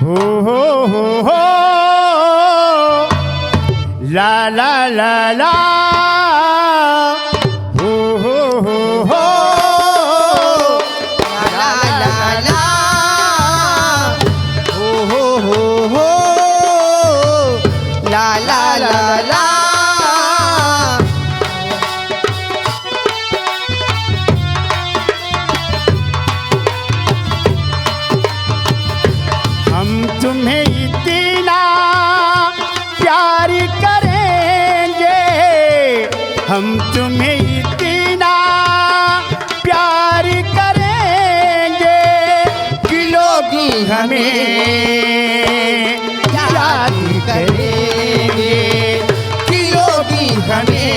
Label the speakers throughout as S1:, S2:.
S1: हो ला ला ला ला हो
S2: ला ला ला हो ला ला ला ला।
S1: हम तुम्हें इतना प्यार करेंगे, हम तुम्हें इतना प्यार करेंगे कि लोग हमें याद करेंगे, कि लोग हमें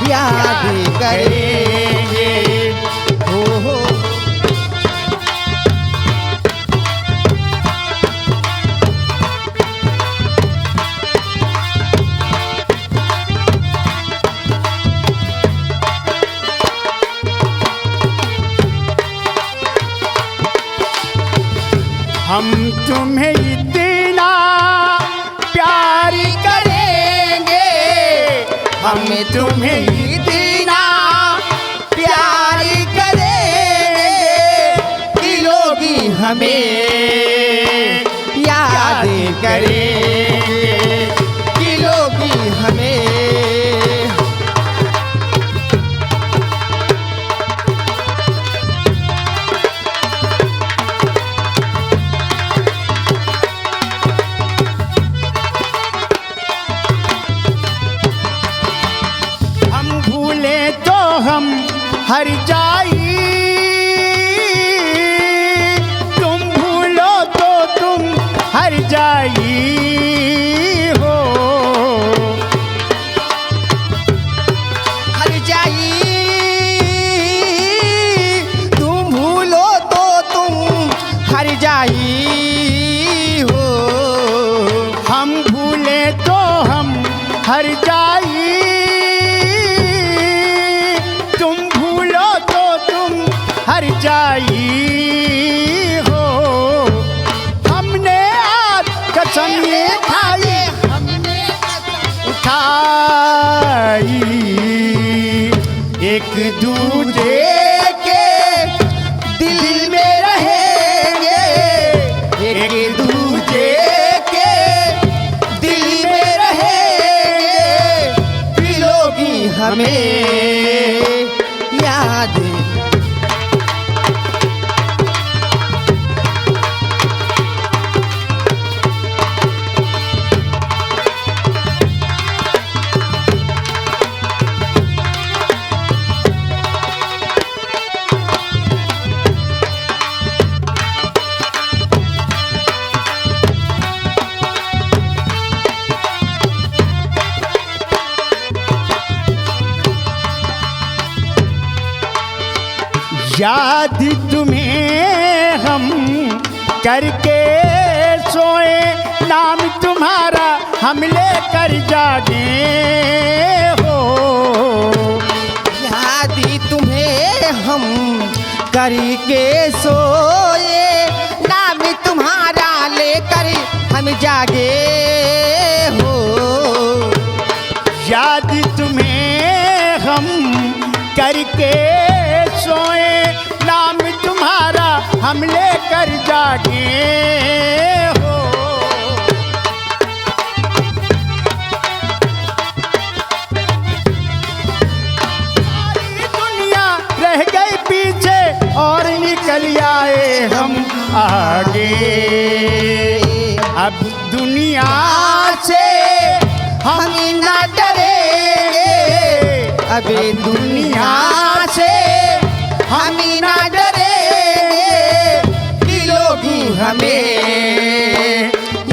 S2: याद
S1: करेंगे।
S2: हो
S1: हम तुम्हें इतना प्यार करेंगे, हम तुम्हें इतना प्यार करेंगे कि लोग हमें याद करेंगे, कि लोग हमें। हम भूले तो हम हर जाई, तुम भूलो तो तुम हर जाई हो।
S2: हर जाई तुम भूलो तो तुम हर जाई हो।
S1: हम भूले तो हम हर जाई, तुम भूलो तो तुम हर जाई हो। हमने आज कसम ये खाई, उठाई, एक दूजे के दिल में रहेंगे, एक दूजे के दिल में रहेंगे कि लोग
S2: हमें याद
S1: याद तुम्हें हम करके सोए, नाम तुम्हारा हम लेकर जागे हो।
S2: याद तुम्हें हम करके सोए, नाम तुम्हारा लेकर हम जागे हो।
S1: याद तुम्हें हम करके सोए, नाम तुम्हारा हम लेकर जागे हो। सारी दुनिया रह गई पीछे और निकल आए हम आगे। अब दुनिया से हम न डरेंगे, अब दुनिया से हम न डरेंगे कि लोग हमें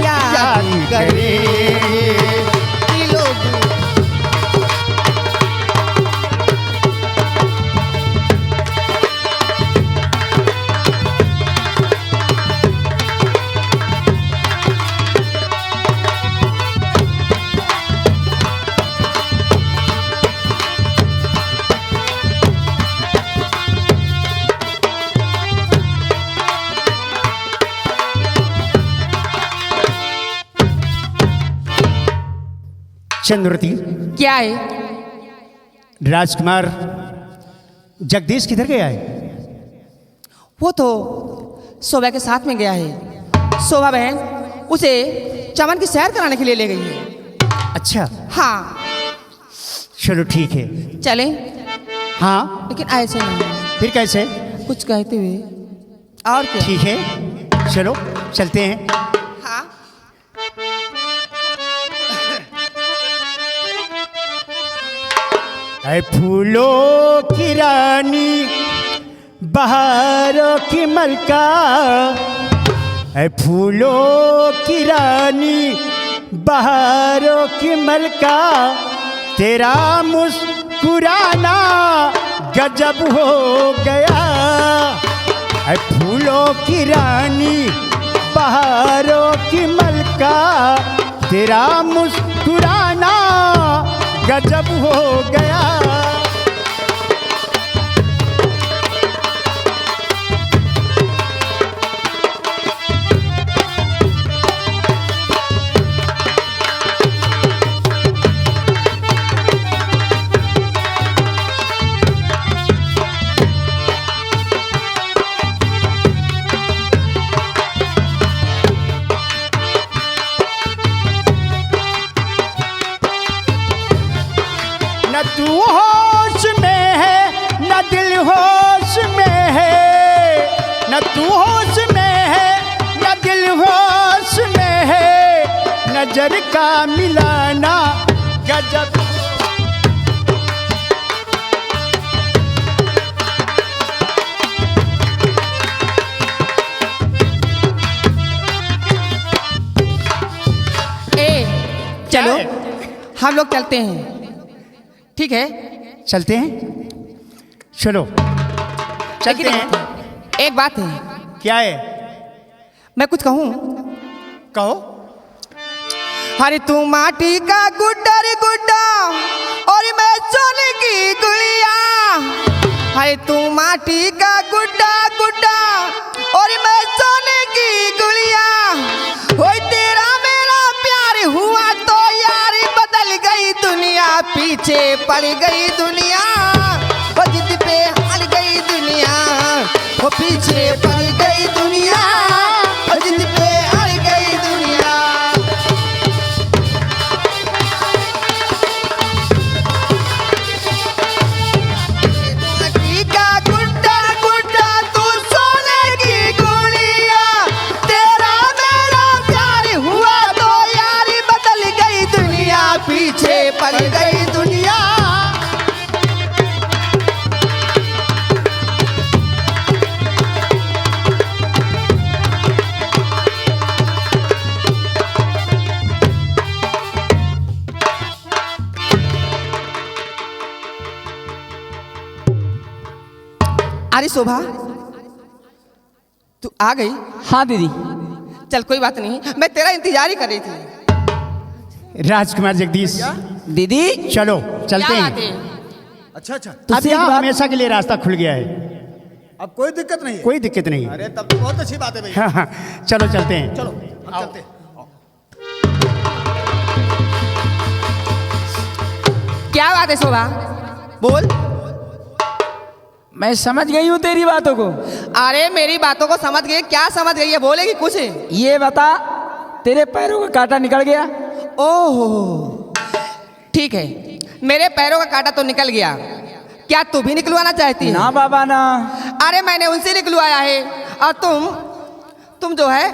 S1: याद करेंगे, कि लोग। चंद्रवती,
S2: क्या है?
S1: राजकुमार जगदीश किधर गया है?
S2: वो तो शोभा के साथ में गया है। शोभा बहन उसे चमन की सैर कराने के लिए ले गई है।
S1: अच्छा,
S2: हाँ
S1: चलो ठीक है।
S2: चले,
S1: हाँ,
S2: लेकिन ऐसे नहीं,
S1: फिर कैसे?
S2: कुछ कहते हुए। और क्या?
S1: ठीक है, चलो चलते हैं।
S2: हाँ
S1: ऐ फूलों की रानी, बहारों की मलका, ऐ फूलों की रानी, बहारों की मलका, तेरा मुस्कुराना गजब हो गया। ऐ फूलों की रानी, बहारों की मलका, तेरा मुस्कुराना गजब हो गया। न तू होश में है, न दिल होश में है, न तू होश में है, न दिल होश में है, नजर का मिलाना गजब।
S2: चलो हम लोग चलते हैं, ठीक है?
S1: चलते हैं, चलो चलते हैं।
S2: एक बात है।
S1: क्या है?
S2: मैं कुछ कहूँ?
S1: कहो।
S2: अरे तू माटी का गुड्डा रे गुड्डा और मैं सोने की गुड़िया। अरे तू माटी का गुड्डा गुड्डा और मैं सोने की गुड़िया। ओए तेरा मेरा प्यार हुआ तो यार बदल गई दुनिया, पीछे पड़ गई दुनिया, वो जिद पे हार गई दुनिया, वो पीछे पड़ गई दुनिया, वो जिद पे हार गई दुनिया। माटी का गुड्डा गुड्डा तू सोने की गुड़िया, तेरा मेरा प्यार हुआ तो यार बदल गई दुनिया, पीछे पड़ गई दुनिया। अरे शोभा तू आ गई?
S3: हाँ दीदी।
S2: चल कोई बात नहीं, मैं तेरा इंतजार ही कर रही थी।
S1: राजकुमार जगदीश,
S3: दीदी
S1: चलो चलते
S2: क्या बात
S1: हैं।
S2: है?
S4: अच्छा अच्छा,
S1: अब
S3: तुझसे एक
S1: यहाँ
S3: बात-
S1: हमेशा के लिए रास्ता खुल गया है,
S4: अब कोई दिक्कत नहीं है।
S1: कोई दिक्कत नहीं।
S4: अरे तब तो बहुत अच्छी बात है भाई।
S1: हाँ हाँ, चलो चलते हैं।
S4: चलो हम चलते हैं।
S2: क्या बात है शोभा, बोल।
S3: मैं समझ गई हूँ तेरी बातों को।
S2: अरे मेरी बातों को समझ गई? क्या समझ गई है, बोलेगी कुछ?
S3: ये बता, तेरे पैरों का कांटा निकल गया?
S2: ओहो ठीक है, मेरे पैरों का कांटा तो निकल गया, क्या तू भी निकलवाना चाहती है?
S3: ना बाबा ना।
S2: अरे मैंने उनसे निकलवाया है, और तुम जो है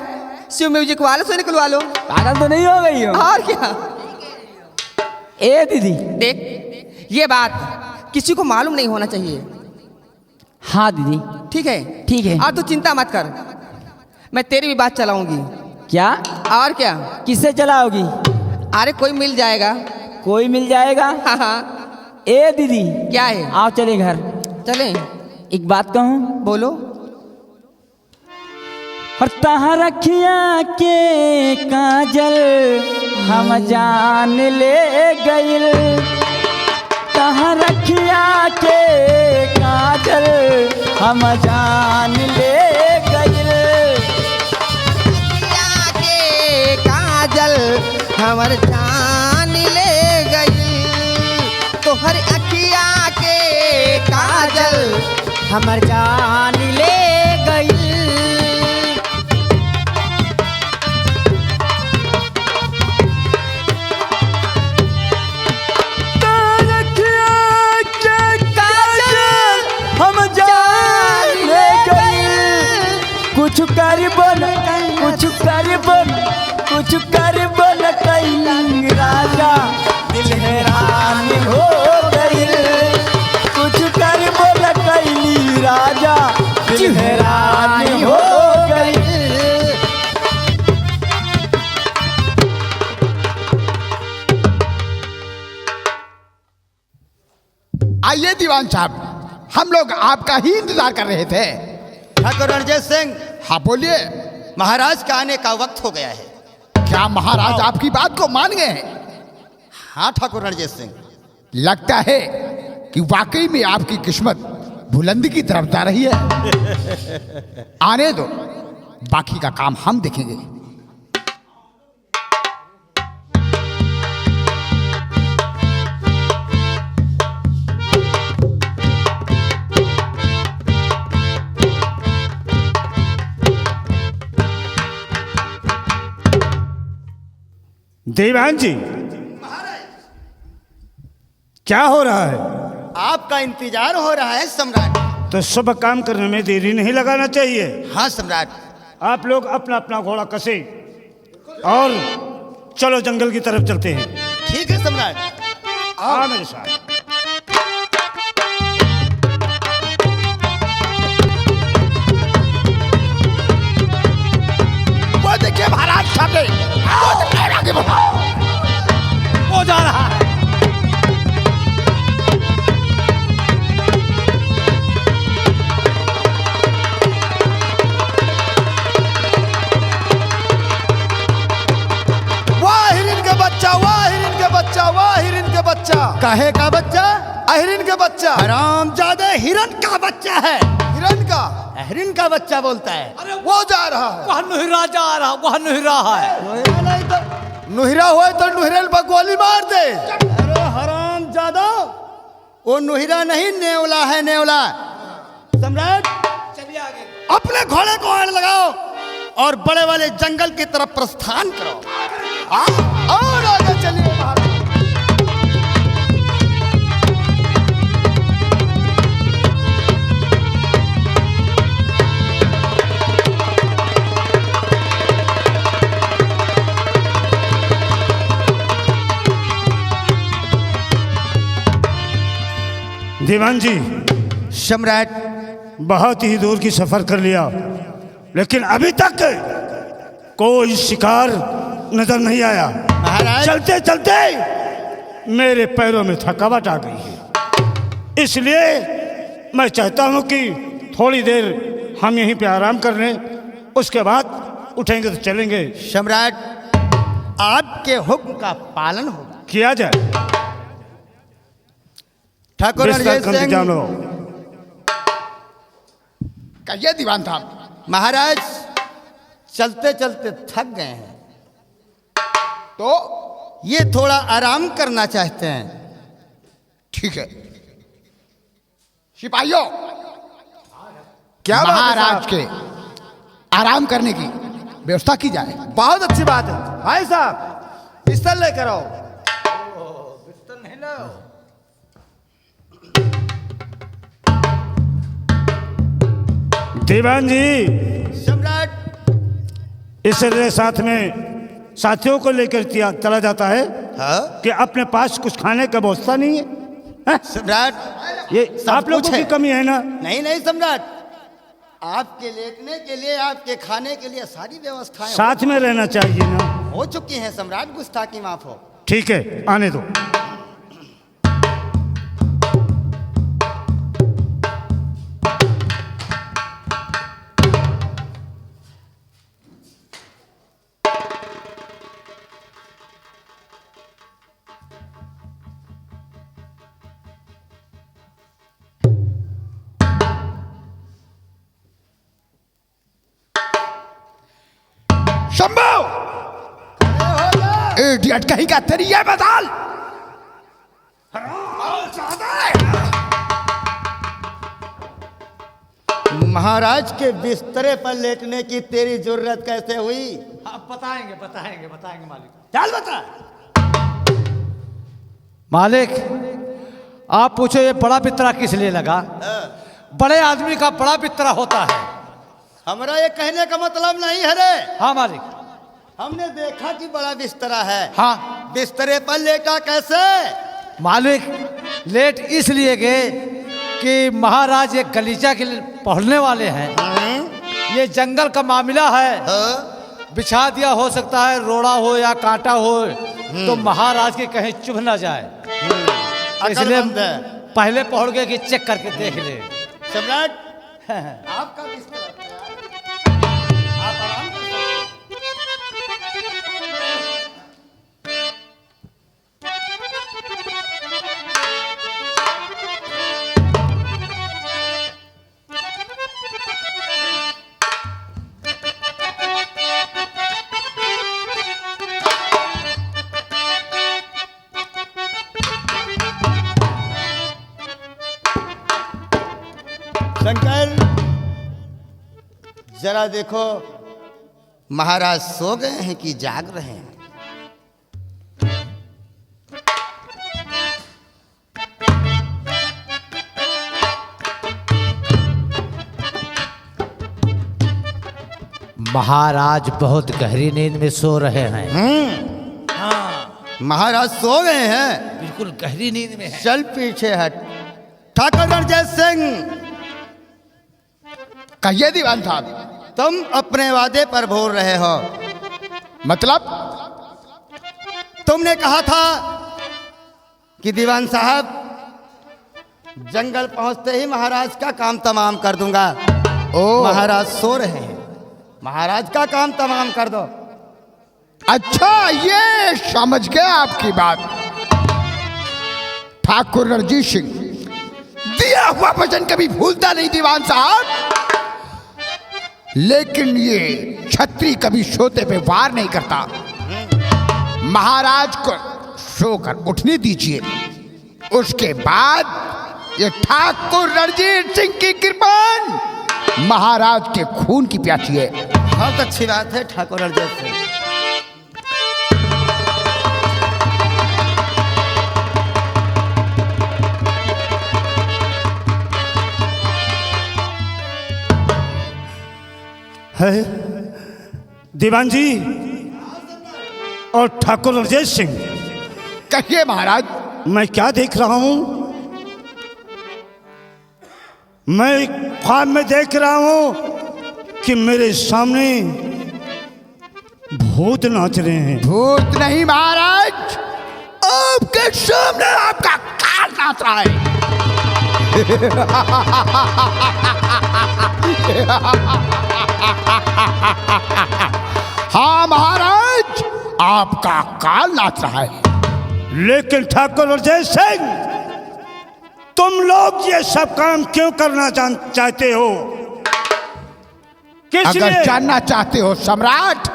S2: शिव म्यूजिक वालों से निकलवा लो।
S3: पागल तो नहीं हो गई हो?
S2: और क्या?
S3: ए दीदी।
S2: देख ये बात किसी को मालूम नहीं होना चाहिए,
S3: हाँ दीदी।
S2: ठीक है?
S3: ठीक है।
S2: और तू चिंता मत कर, मैं तेरी भी बात चलाऊंगी।
S3: क्या?
S2: और क्या?
S3: किससे चलाओगी?
S2: अरे कोई मिल जाएगा।
S3: कोई मिल जाएगा?
S2: हाँ हाँ।
S3: ए दीदी,
S2: क्या है?
S3: आओ चले घर।
S2: चले।
S3: एक बात कहूँ?
S2: बोलो।
S3: और तहाँ रखिया के काजल हम जान ले गइल, तहाँ रखिया के काजल हम जान ले गइल,
S2: के काजल हमर जान ले हमर जान ले गई।
S3: हम जान ले गई। कुछ कर बन कैली राजा दिल हैरान हो गई। कुछ कर बन कैली राजा दिल हैरान हो गई।
S1: आइए दीवान साहब, हम लोग आपका ही इंतजार कर रहे थे।
S4: ठाकुर रणजीत सिंह,
S1: हाँ बोलिए।
S4: महाराज का आने का वक्त हो गया है।
S1: क्या महाराज आपकी बात को मान गए हैं?
S4: हाँ ठाकुर रणजीत सिंह,
S1: लगता है कि वाकई में आपकी किस्मत बुलंदी की तरफ जा रही है। आने दो, बाकी का काम हम देखेंगे।
S5: दीवान जी, क्या हो रहा है?
S4: आपका इंतजार हो रहा है सम्राट।
S5: तो शुभ काम करने में देरी नहीं लगाना चाहिए।
S4: हाँ सम्राट।
S5: आप लोग अपना अपना घोड़ा कसे और चलो जंगल की तरफ चलते हैं।
S4: ठीक है सम्राट।
S5: आओ मेरे साथ।
S1: वो देखिए महाराज सामने, वो देखिए आगे बढ़ो।
S5: वो जा रहा है।
S4: वाह हिरन का बच्चा, वाह हिरन का बच्चा, वाह हिरन का बच्चा। काहे का बच्चा? हिरन का बच्चा। हराम ज्यादा हिरन का बच्चा है। हिरन का? हिरन का बच्चा बोलता है। अरे वो जा रहा है।
S3: वह नुहरा जा रहा, वह नुहरा है।
S4: नुहिरा नहीं तो नुहिरा हुए तो नुहिरेल पर गोली मार दे। अरे हराम ज्यादा, वो नुहिरा नहीं नेवला है, नेवला। सम्राट चलिए आगे। अपने घोड़े को आड़ लगाओ और बड़े वाले जंगल की तरफ प्रस्थान करो। और आगे चलिए महाराज।
S5: दीवान जी,
S4: सम्राट,
S5: बहुत ही दूर की सफर कर लिया, लेकिन अभी तक कोई शिकार नजर नहीं आया।
S4: महाराज
S5: चलते चलते मेरे पैरों में थकावट आ गई है, इसलिए मैं चाहता हूं कि थोड़ी देर हम यहीं पे आराम कर लें, उसके बाद उठेंगे तो चलेंगे।
S4: सम्राट, आपके हुक्म का पालन होगा।
S5: किया जाए।
S4: ठाकुर
S5: बिस्तर
S4: रणजीत
S5: का इंतजाम
S4: सिंह,
S5: लो।
S1: कहिए दीवान साहब।
S4: महाराज चलते चलते थक गए हैं,
S1: तो
S4: ये थोड़ा आराम करना चाहते हैं।
S1: ठीक है सिपाहियों,
S4: क्या बात है
S1: महाराज
S4: साहब?
S1: के आराम करने की व्यवस्था की जाए।
S4: बहुत अच्छी बात है भाई साहब, बिस्तर लेकर आओ।
S5: दीवान जी,
S4: सम्राट,
S5: इसलिए साथ में साथियों को लेकर चला जाता है
S4: हाँ?
S5: कि अपने पास कुछ खाने का व्यवस्था नहीं है, हैं?
S4: सम्राट,
S5: ये
S4: सब
S5: आप लोगों
S4: कुछ
S5: की
S4: है।
S5: कमी है ना।
S4: नहीं नहीं सम्राट, आपके लेटने के लिए, आपके खाने के लिए सारी व्यवस्थाएं
S5: साथ में रहना चाहिए ना।
S4: हो चुकी हैं सम्राट। गुस्ताखी माफ हो।
S5: ठीक है, आने दो।
S1: शंभू, इडियट कहीं का, तेरी ये बदल।
S4: महाराज के बिस्तरे पर लेटने की तेरी जरूरत कैसे हुई?
S1: आप बताएंगे बताएंगे बताएंगे मालिक।
S4: चल बता।
S1: मालिक आप पूछो ये बड़ा बिस्तरा किस लिए लगा? बड़े आदमी का बड़ा बिस्तरा होता है।
S4: हमारा ये कहने का मतलब नहीं है रे।
S1: हाँ मालिक।
S4: हमने देखा कि बड़ा बिस्तरा है।
S1: हाँ
S4: बिस्तरे पर लेटा कैसे?
S1: मालिक लेट इसलिए गए कि महाराज एक गलीचा के लिए पढ़ने वाले हैं। ये जंगल का मामला है, बिछा दिया हो सकता है, रोड़ा हो या कांटा हो तो महाराज के कहीं चुभ ना जाए, इसलिए पहले पहुंच गए कि चेक करके देख ले।
S4: सम्राट आपका बिस्तरा तैयार है। आप आराम कर सकते हैं। शंकर जरा देखो महाराज सो गए हैं कि जाग रहे हैं?
S1: महाराज बहुत गहरी नींद में सो रहे हैं।
S4: महाराज सो गए हैं?
S1: बिल्कुल गहरी नींद में है।
S4: चल पीछे हट। ठाकुर रणजीत सिंह,
S6: कहिए दीवान साहब।
S4: तुम अपने वादे पर भूल रहे हो।
S6: मतलब?
S4: तुमने कहा था कि दीवान साहब जंगल पहुंचते ही महाराज का काम तमाम कर दूंगा।
S6: ओ
S4: महाराज सो रहे हैं, महाराज का काम तमाम कर दो।
S6: अच्छा, ये समझ गया आपकी बात। ठाकुर रणजीत सिंह दिया हुआ वचन कभी भूलता नहीं दीवान साहब, लेकिन ये छत्री कभी सोते पे वार नहीं करता। महाराज को सोकर उठने दीजिए, उसके बाद ये ठाकुर रणजीत सिंह की कृपान महाराज के खून की प्यासी है।
S4: बहुत अच्छी बात है ठाकुर रणजीत सिंह।
S5: है दीवान जी और ठाकुर रणजीत सिंह,
S6: कहिए महाराज।
S5: मैं क्या देख रहा हूं? मैं ख्वाब में देख रहा हूं कि मेरे सामने भूत नाच रहे हैं।
S6: भूत नहीं महाराज, आपके सामने आपका काल नाच रहा है। हाँ महाराज, आपका काल नाच रहा है।
S5: लेकिन ठाकुर रणजीत सिंह, तुम लोग ये सब काम क्यों करना चाहते हो? किस
S6: अगर
S5: लिए?
S6: जानना चाहते हो सम्राट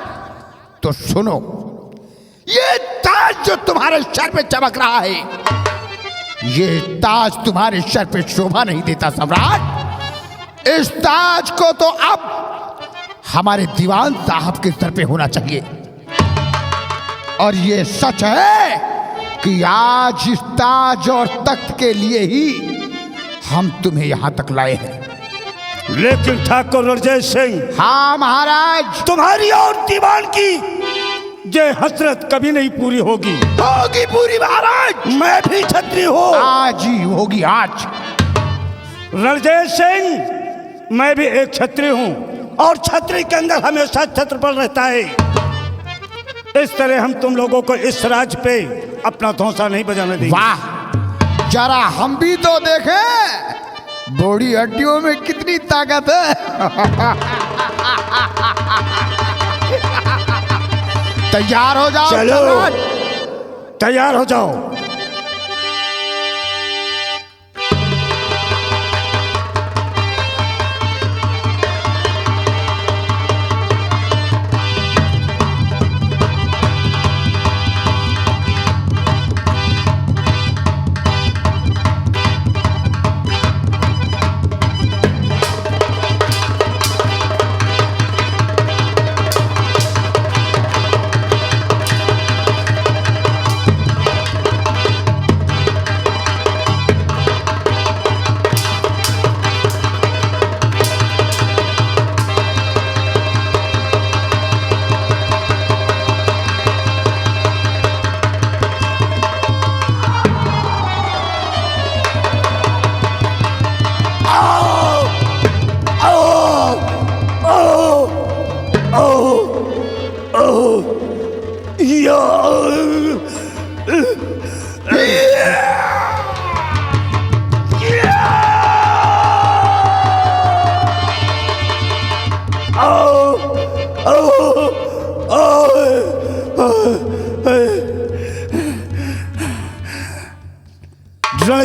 S6: तो सुनो। ये ताज जो तुम्हारे सर पे चमक रहा है, ये ताज तुम्हारे सर पे शोभा नहीं देता सम्राट। इस ताज को तो अब हमारे दीवान साहब के सर पे होना चाहिए। और ये सच है कि आज इस ताज और तख्त के लिए ही हम तुम्हें यहां तक लाए हैं।
S5: लेकिन ठाकुर रणजीत सिंह,
S6: हाँ महाराज,
S5: तुम्हारी और दीवान की ये हसरत कभी नहीं पूरी होगी।
S6: होगी पूरी महाराज।
S5: मैं भी छत्री हूँ।
S6: आज ही होगी, आज।
S5: रणजीत सिंह, मैं भी एक छत्री हूँ और छत्री के अंदर हमेशा छत्रपल रहता है। इस तरह हम तुम लोगों को इस राज पे अपना धौंसा नहीं बजाने देंगे।
S6: वाह, जरा हम भी तो देखें बॉडी हड्डियों में कितनी ताकत है। तैयार हो जाओ।
S5: चलो,
S6: सम्राट।
S5: तैयार हो जाओ।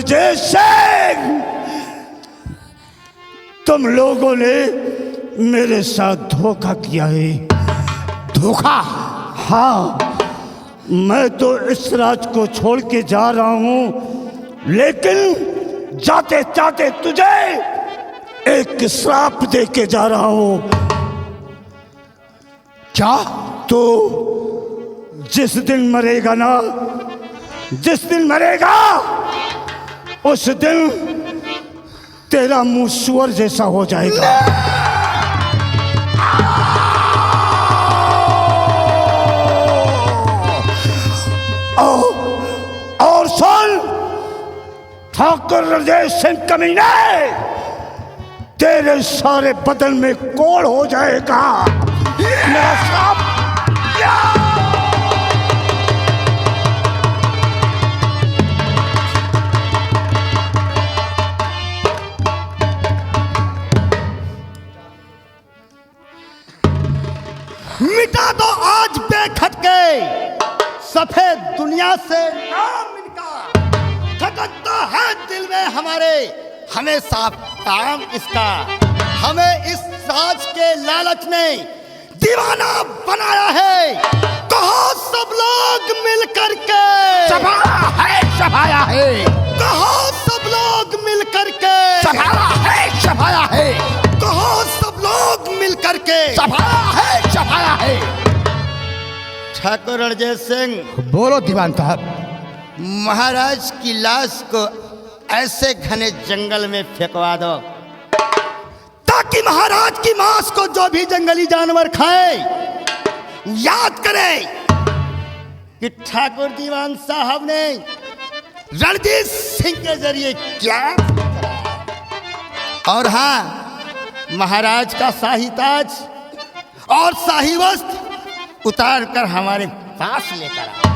S5: रणजीत सिंह, तुम लोगों ने मेरे साथ धोखा किया है।
S6: धोखा?
S5: हाँ, मैं तो इस राज को छोड़ के जा रहा हूं, लेकिन जाते जाते तुझे एक श्राप दे के जा रहा हूं।
S6: क्या?
S5: तो जिस दिन मरेगा ना, जिस दिन मरेगा उस दिन तेरा मुंह सुअर जैसा हो जाएगा। और सुन ठाकुर रणजीत सिंह कमीने, तेरे सारे बदन में कोड़ हो जाएगा। मेरा श्राप।
S4: मिटा दो आज बेखटके सफेद दुनिया से नाम इनका, खटकता है दिल में हमारे हमेशा काम इसका। हमें इस राज के लालच ने दीवाना बनाया है, कहो सब लोग मिल करके।
S6: सफाया है,
S4: कहो सब लोग मिल करके।
S6: सफाया है,
S4: कहो सब लोग मिल करके।
S6: सफाया है।
S4: ठाकुर रणजीत सिंह,
S6: बोलो दीवान साहब।
S4: महाराज की लाश को ऐसे घने जंगल में फेंकवा दो ताकि महाराज की मांस को जो भी जंगली जानवर खाए याद करे कि ठाकुर दीवान साहब ने रणजीत सिंह के जरिए क्या। और हाँ, महाराज का शाही ताज और शाही वस्त्र उतार कर हमारे पास लेकर आओ।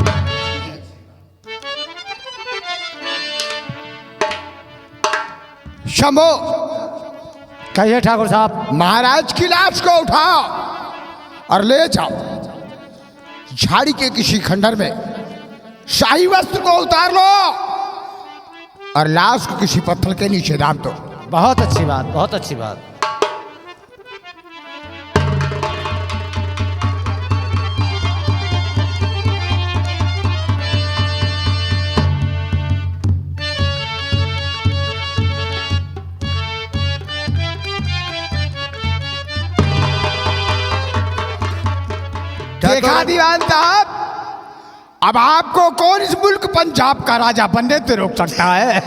S6: शंभो,
S1: कहिए ठाकुर साहब।
S6: महाराज की लाश को उठाओ और ले जाओ झाड़ी के किसी खंडर में, शाही वस्त्र को उतार लो और लाश को किसी पत्थर के नीचे दाब दो।
S1: बहुत अच्छी बात, बहुत अच्छी बात।
S6: देखा दीवान साहब, अब आपको कौन इस मुल्क पंजाब का राजा बनने से रोक सकता है।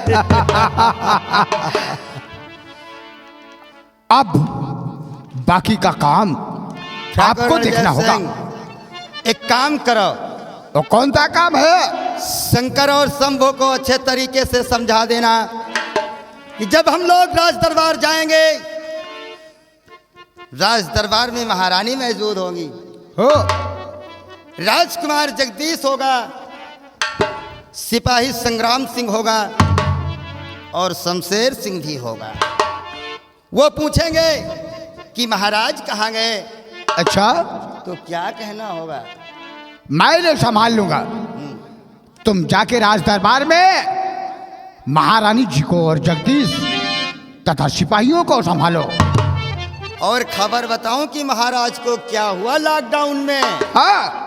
S6: अब बाकी का काम आपको देखना होगा।
S4: एक काम करो।
S6: तो कौन सा काम है?
S4: शंकर और शंभू को अच्छे तरीके से समझा देना कि जब हम लोग राज दरबार जाएंगे, राज दरबार में महारानी मौजूद होंगी,
S6: हो
S4: राजकुमार जगदीश होगा, सिपाही संग्राम सिंह होगा और शमशेर सिंह भी होगा। वो पूछेंगे कि महाराज कहाँ गए,
S6: अच्छा,
S4: तो क्या कहना होगा?
S6: मैं इन्हें संभाल लूंगा। तुम जाके राज दरबार में महारानी जी को और जगदीश तथा सिपाहियों को संभालो।
S4: और खबर बताऊं कि महाराज को क्या हुआ लॉकडाउन में।
S6: हाँ,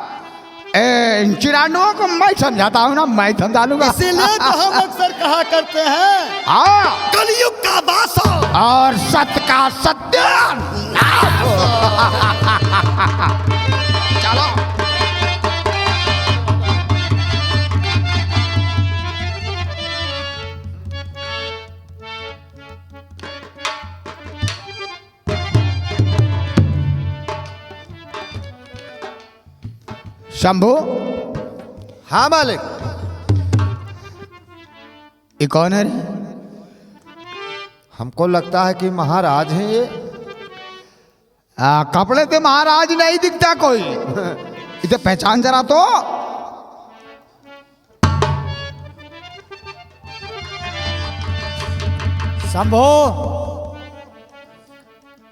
S6: इन चिरानों को मैं समझाता हूँ ना, मैं समझा लूंगा।
S4: इसीलिए तो हम अक्सर कहा करते हैं,
S6: हाँ,
S4: कलयुग का वास हो
S6: और सत्य का सत्य नाश हो। चलो। शंभू।
S4: हाँ मालिक।
S6: ये कौन है रे?
S4: हमको लगता है कि महाराज हैं ये।
S6: कपड़े से महाराज नहीं दिखता कोई। इसे पहचान जरा तो।
S1: शंभू,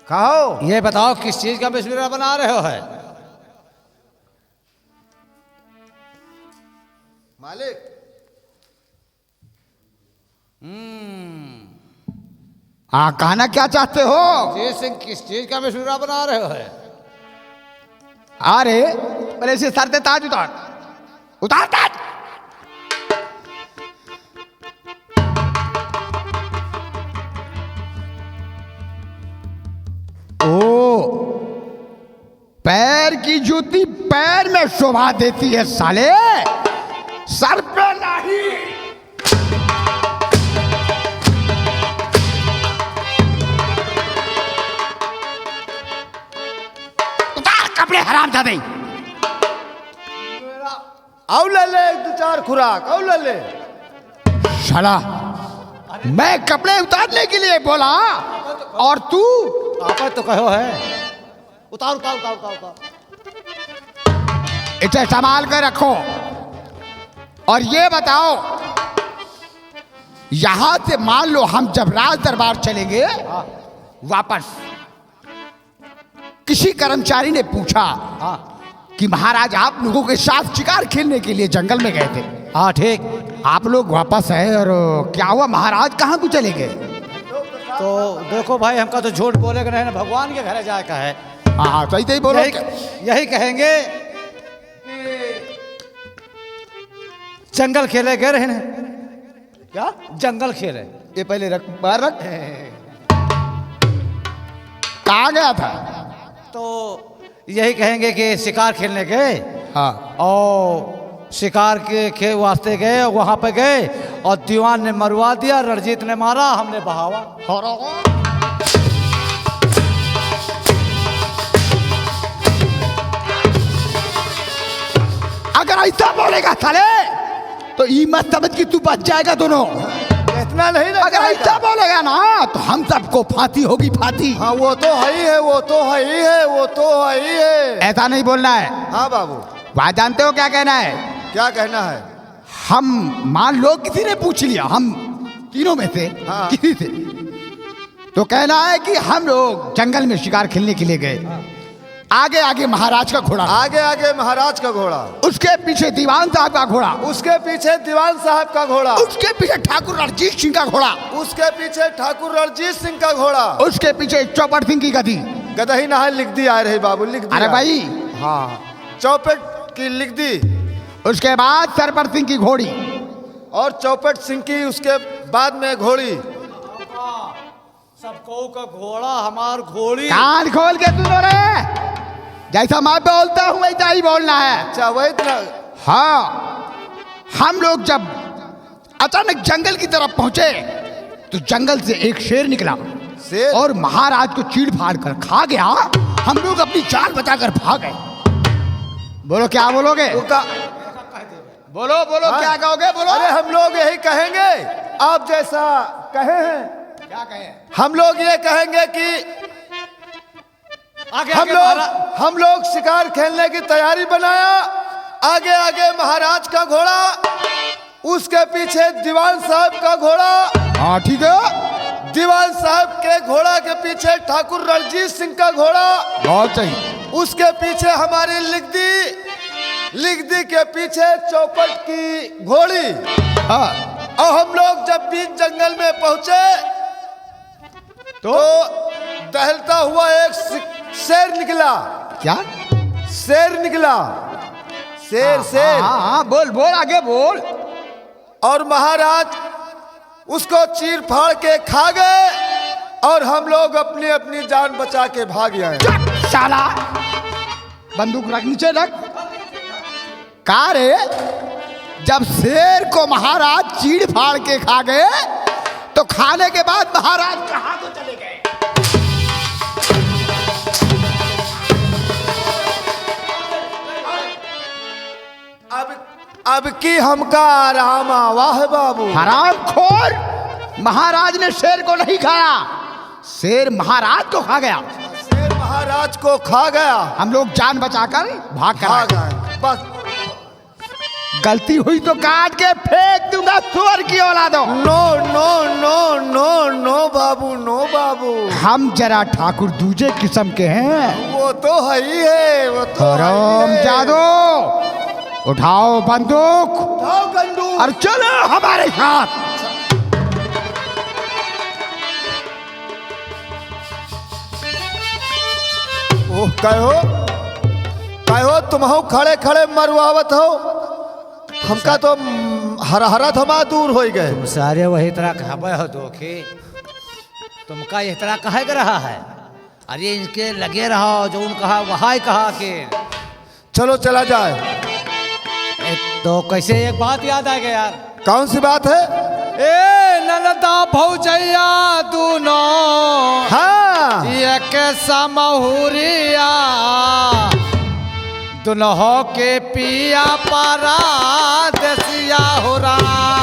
S4: कहो।
S1: ये बताओ किस चीज का मिसवीरा बना रहे हो है?
S4: मालिक,
S6: हाँ, कहना क्या चाहते हो?
S4: ये सिंह किस चीज का मशहूरा बना रहे हो?
S6: अरे पहले इसे सर से ताज उतार, उतार ताज। ओ, पैर की जूती पैर में शोभा देती है साले, सर पे नहीं। उतार कपड़े हरामजादे।
S4: आओ ले ले, एक दो चार खुराक आओ ले ले।
S6: साला, मैं कपड़े उतारने के लिए बोला और तू
S4: आप तो कहो है। उतार उतार उतार उतार उतार।
S6: इसे संभाल कर रखो। और ये बताओ, यहां से मान लो हम जब राज दरबार चलेंगे वापस, किसी कर्मचारी ने पूछा कि महाराज आप लोगों के साथ शिकार खेलने के लिए जंगल में गए थे।
S4: हाँ ठीक।
S6: आप लोग वापस आए और क्या हुआ, महाराज कहाँ को चले गए?
S4: तो देखो भाई, हमका तो झूठ बोलेगा नहीं ना, भगवान के घर जाए का है।
S6: हाँ सही सही बोलो।
S4: यही कहेंगे कि जंगल खेले गए रहे ना। क्या जंगल खेले?
S6: ये पहले रख, बाहर रख। कहाँ गया था?
S4: तो यही कहेंगे कि शिकार खेलने गए।
S6: हाँ।
S4: और शिकार के वास्ते गए, वहां पे गए और दीवान ने मरवा दिया, रणजीत ने मारा, हमने बहावा।
S6: अगर ऐसा बोलेगा साले तो ये मत समझ कि तू बच जाएगा दोनों।
S4: इतना नहीं ना।
S6: अगर ऐसा बोलेगा ना तो हम सबको फांसी होगी, फांसी।
S4: हाँ वो तो है ही है, वो तो है ही है, वो तो है ही है।
S6: ऐसा नहीं बोलना है।
S4: हाँ बाबू।
S6: वहां जानते हो क्या कहना है?
S4: क्या कहना है?
S6: हम मान लो किसी ने पूछ लिया, हम तीनों में से
S4: हाँ।
S6: किसी से, तो कहना है कि हम लोग जंगल में शिकार खेलने के लिए गए। आगे आगे महाराज का घोड़ा,
S4: आगे आगे महाराज का घोड़ा,
S6: उसके पीछे दीवान साहब का घोड़ा,
S4: उसके पीछे दीवान साहब का घोड़ा,
S6: उसके पीछे ठाकुर रणजीत सिंह का घोड़ा,
S4: उसके पीछे ठाकुर रणजीत सिंह का घोड़ा,
S6: उसके पीछे चौपट सिंह की गदी।
S4: गदही नहा लिख दी आ रही बाबू, लिख दी।
S6: अरे भाई,
S4: हाँ चौपट की लिख दी।
S6: उसके बाद सरपर सिंह की घोड़ी,
S4: और चौपट सिंह की उसके बाद में घोड़ी। सबको का घोड़ा हमार घोड़ी।
S6: कान खोल के सुनो रे, जैसा मैं बोलता हूँ वैसा ही बोलना है।
S4: अच्छा वही तो।
S6: हाँ, हम लोग जब अचानक जंगल की तरफ पहुंचे तो जंगल से एक शेर निकला,
S4: शेर?
S6: और महाराज को चीड़ फाड़ कर खा गया। हम लोग अपनी जान बचाकर भाग गए। बोलो क्या बोलोगे? बोलो बोलो,
S4: हाँ?
S6: क्या कहोगे? बोलो।
S4: अरे हम लोग यही कहेंगे, आप जैसा कहे हैं।
S6: क्या कहें?
S4: हम लोग ये कहेंगे कि
S2: आगे
S4: हम लोग शिकार खेलने की तैयारी बनाया। आगे आगे महाराज का घोड़ा, उसके पीछे दीवान साहब का घोड़ा,
S6: हाँ ठीक है,
S4: दीवान साहब के घोड़ा के पीछे ठाकुर रणजीत सिंह का घोड़ा,
S6: बहुत सही।
S4: उसके पीछे हमारी लिगदी के पीछे चौपट की घोड़ी।
S6: हाँ,
S4: और हम लोग जब बीच जंगल में पहुंचे तो दहलता हुआ एक शेर निकला।
S6: क्या
S4: शेर निकला? शेर शेर।
S6: हाँ हाँ, बोल बोल, आगे बोल।
S4: और महाराज उसको चीर फाड़ के खा गए और हम लोग अपनी अपनी जान बचा के भाग आए।
S6: साला, बंदूक रख, नीचे रख। का रे, जब शेर को महाराज चीड़ फाड़ के खा गए तो खाने के बाद महाराज कहाँ को चले गए?
S4: अब की हमका आराम आवा है बाबू।
S6: हरामखोर, महाराज ने शेर को नहीं खाया, शेर महाराज को खा गया।
S4: शेर महाराज को खा गया,
S6: हम लोग जान बचाकर भाग
S4: भाग
S6: कर
S4: आए। बस
S6: गलती हुई तो काट के फेंक दूंगा सुअर की औलादों।
S4: No no no no no बाबू, नो बाबू।
S6: हम जरा ठाकुर दूजे किस्म के हैं।
S4: वो तो है ही है, वो तो
S6: राम जादू, उठाओ बंदूक
S4: उठाओ बंदूक
S6: और चलो हमारे साथ।
S4: ओह कहो तुम हो खड़े खड़े मरुआवत हो, हमका तो हरा हरा थमा दूर हो गए।
S1: सारे वही तरह कहबे हो दोखे, तुमका इस तरह कहे के रहा है। अरे इनके लगे रहो, जो उन कहा वहाँ कहा के।
S4: चलो चला जाए।
S1: तो कैसे एक बात याद आ गया यार।
S4: कौन सी बात है?
S2: ए ननदा भौजैया दूनो
S4: हाँ
S2: एक समहुरिया दुनहो के पिया पारा दसिया हो रहा।